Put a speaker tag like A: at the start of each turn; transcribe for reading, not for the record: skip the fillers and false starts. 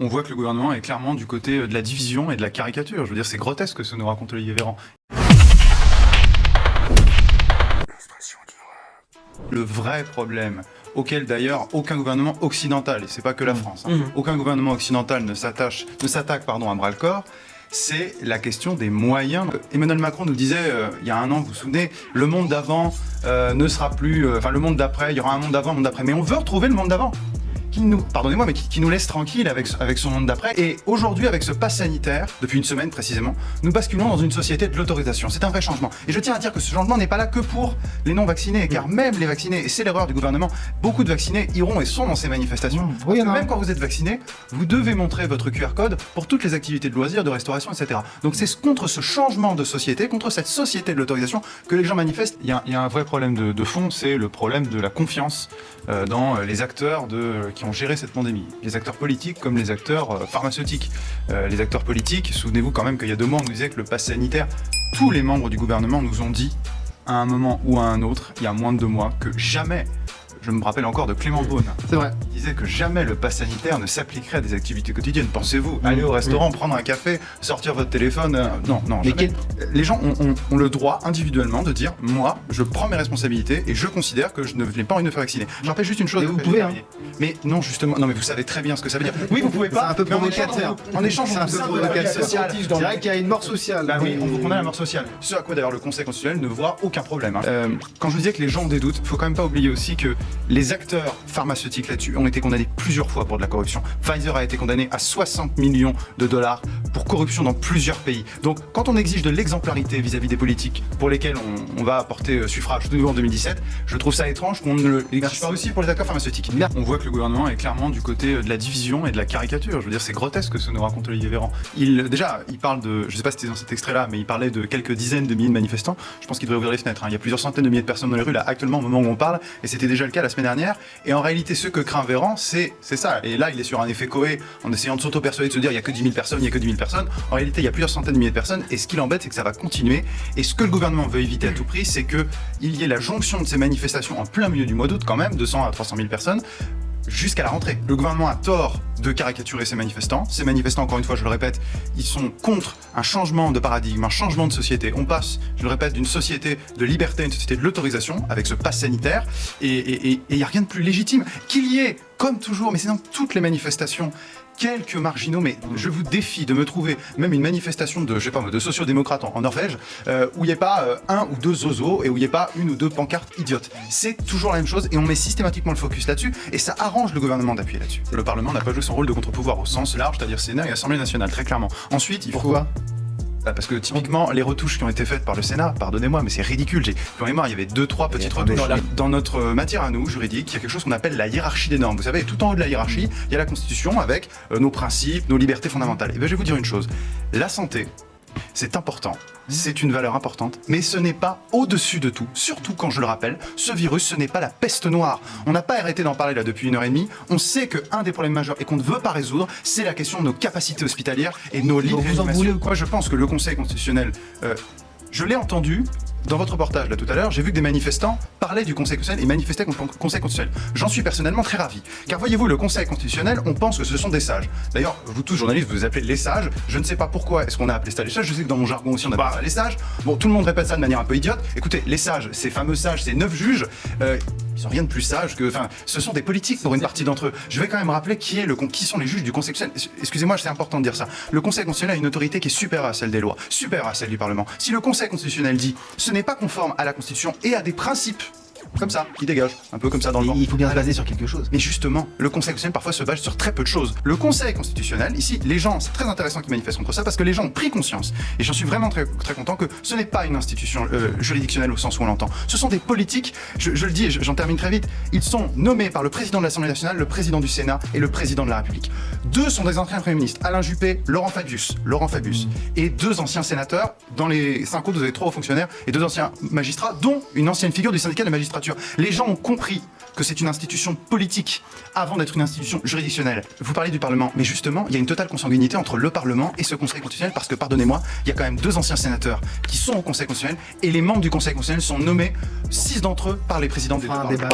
A: on voit que le gouvernement est clairement du côté de la division et de la caricature. Je veux dire, c'est grotesque ce que nous raconte Olivier Véran. Le vrai problème, auquel d'ailleurs aucun gouvernement occidental, et c'est pas que la France, aucun gouvernement occidental ne s'attaque à bras-le-corps, c'est la question des moyens. Emmanuel Macron nous disait il y a un an, vous vous souvenez, le monde d'avant ne sera plus, le monde d'après, il y aura un monde d'avant, un monde d'après, mais on veut retrouver le monde d'avant. Pardonnez-moi, mais qui nous laisse tranquille avec son monde d'après. Et aujourd'hui, avec ce pass sanitaire, depuis une semaine précisément, nous basculons dans une société de l'autorisation. C'est un vrai changement. Et je tiens à dire que ce changement n'est pas là que pour les non-vaccinés, car même les vaccinés, et c'est l'erreur du gouvernement, beaucoup de vaccinés iront et sont dans ces manifestations. Oui, même quand vous êtes vacciné, vous devez montrer votre QR code pour toutes les activités de loisirs, de restauration, etc. Donc c'est contre ce changement de société, contre cette société de l'autorisation que les gens manifestent. Il y a un vrai problème de fond, c'est le problème de la confiance dans les acteurs qui ont géré cette pandémie. Les acteurs politiques comme les acteurs pharmaceutiques. Les acteurs politiques, souvenez-vous quand même qu'il y a 2 mois, on nous disait que le pass sanitaire, tous les membres du gouvernement nous ont dit, à un moment ou à un autre, il y a moins de 2 mois, que jamais, je me rappelle encore de Clément Beaune,
B: c'est vrai,
A: il disait que jamais le pass sanitaire ne s'appliquerait à des activités quotidiennes. Pensez-vous, aller au restaurant, prendre un café, sortir votre téléphone, non, jamais. Les gens ont le droit individuellement de dire, moi, je prends mes responsabilités et je considère que je n'ai pas envie de me faire vacciner. Je rappelle juste une chose.
B: Vous pouvez, hein.
A: Mais non, justement, non, mais vous savez très bien ce que ça veut dire. Oui, vous pouvez pas.
B: C'est un peu provocateur.
A: En échange,
B: c'est un peu provocateur. Je dirais qu'il y a une mort sociale.
A: Bah oui, on a la mort sociale. Ce à quoi d'ailleurs le Conseil constitutionnel ne voit aucun problème. Quand je vous disais que les gens ont des doutes, faut quand même pas oublier aussi que les acteurs pharmaceutiques là-dessus ont été condamnés plusieurs fois pour de la corruption. Pfizer a été condamné à 60 millions de dollars pour corruption dans plusieurs pays. Donc quand on exige de l'exemplarité vis-à-vis des politiques pour lesquels on va apporter suffrage de nouveau en 2017, je trouve ça étrange qu'on ne l'exige pas aussi pour les acteurs pharmaceutiques. On voit que le gouvernement est clairement du côté de la division et de la caricature. Je veux dire, c'est grotesque ce que nous raconte Olivier Véran. Il parle de, je sais pas si c'était dans cet extrait-là, mais il parlait de quelques dizaines de milliers de manifestants. Je pense qu'il devrait ouvrir les fenêtres. Il y a plusieurs centaines de milliers de personnes dans les rues là actuellement au moment où on parle, et c'était déjà le cas la semaine dernière. Et en réalité, ce que craint Véran, c'est ça. Et là, il est sur un effet Coé, en essayant de s'auto-persuader, de se dire il y a que 10 000 personnes, il y a que 10 000 personnes. En réalité, il y a plusieurs centaines de milliers de personnes, et ce qui l'embête, c'est que ça va continuer. Et ce que le gouvernement veut éviter à tout prix, c'est qu'il y ait la jonction de ces manifestations en plein milieu du mois d'août, quand même, 200 à 300 000 personnes, jusqu'à la rentrée. Le gouvernement a tort de caricaturer ces manifestants. Ces manifestants, encore une fois, je le répète, ils sont contre un changement de paradigme, un changement de société. On passe, je le répète, d'une société de liberté à une société de l'autorisation, avec ce pass sanitaire, et il n'y a rien de plus légitime. Qu'il y ait, comme toujours, mais c'est dans toutes les manifestations, quelques marginaux, mais je vous défie de me trouver même une manifestation de, je sais pas, de sociodémocrates en Norvège, où il n'y ait pas 1 ou 2 zozos et où il n'y ait pas 1 ou 2 pancartes idiotes. C'est toujours la même chose et on met systématiquement le focus là-dessus et ça arrange le gouvernement d'appuyer là-dessus. Le Parlement n'a pas joué son rôle de contre-pouvoir au sens large, c'est-à-dire Sénat et Assemblée nationale, très clairement. Ensuite, il faut... Pourquoi ? Parce que typiquement, les retouches qui ont été faites par le Sénat, pardonnez-moi, mais c'est ridicule. J'en ai marre, il y avait 2-3 petites retouches. Dans notre matière à nous, juridique, il y a quelque chose qu'on appelle la hiérarchie des normes. Vous savez, tout en haut de la hiérarchie, il y a la Constitution avec nos principes, nos libertés fondamentales. Et bien, je vais vous dire une chose. La santé, c'est important, c'est une valeur importante, mais ce n'est pas au-dessus de tout. Surtout quand, je le rappelle, ce virus, ce n'est pas la peste noire. On n'a pas arrêté d'en parler là depuis 1h30. On sait qu'un des problèmes majeurs et qu'on ne veut pas résoudre, c'est la question de nos capacités hospitalières et nos lits de réanimation. Moi, je pense que le Conseil constitutionnel, je l'ai entendu dans votre reportage là tout à l'heure, j'ai vu que des manifestants parlaient du Conseil constitutionnel et manifestaient contre le Conseil constitutionnel. J'en suis personnellement très ravi. Car voyez-vous, le Conseil constitutionnel, on pense que ce sont des sages. D'ailleurs, vous tous journalistes, vous appelez les sages. Je ne sais pas pourquoi est-ce qu'on a appelé ça les sages. Je sais que dans mon jargon aussi on appelle ça les sages. Bon, tout le monde répète ça de manière un peu idiote. Écoutez, les sages, ces fameux sages, ces 9 juges, ils ont rien de plus sage que... Enfin, ce sont des politiques pour une partie d'entre eux. Je vais quand même rappeler qui sont les juges du Conseil constitutionnel. Excusez-moi, c'est important de dire ça. Le Conseil constitutionnel a une autorité qui est supérieure à celle des lois, supérieure à celle du Parlement. Si le Conseil constitutionnel dit ce n'est pas conforme à la Constitution et à des principes comme ça, qui dégage, un peu comme ça dans le vent.
B: Il faut bien se baser sur quelque chose.
A: Mais justement, le Conseil constitutionnel parfois se base sur très peu de choses. Le Conseil constitutionnel, ici, les gens, c'est très intéressant qu'ils manifestent contre ça parce que les gens ont pris conscience, et j'en suis vraiment très, très content, que ce n'est pas une institution juridictionnelle au sens où on l'entend. Ce sont des politiques, je le dis et j'en termine très vite, ils sont nommés par le président de l'Assemblée nationale, le président du Sénat et le président de la République. 2 sont des anciens premiers ministres, Alain Juppé, Laurent Fabius, et 2 anciens sénateurs. Dans les 5 autres, vous avez 3 hauts fonctionnaires et 2 anciens magistrats, dont une ancienne figure du syndicat de la magistrature. Les gens ont compris que c'est une institution politique avant d'être une institution juridictionnelle. Vous parlez du Parlement, mais justement, il y a une totale consanguinité entre le Parlement et ce Conseil constitutionnel parce que, pardonnez-moi, il y a quand même 2 anciens sénateurs qui sont au Conseil constitutionnel et les membres du Conseil constitutionnel sont nommés, 6 d'entre eux, par les présidents des 2 parlements.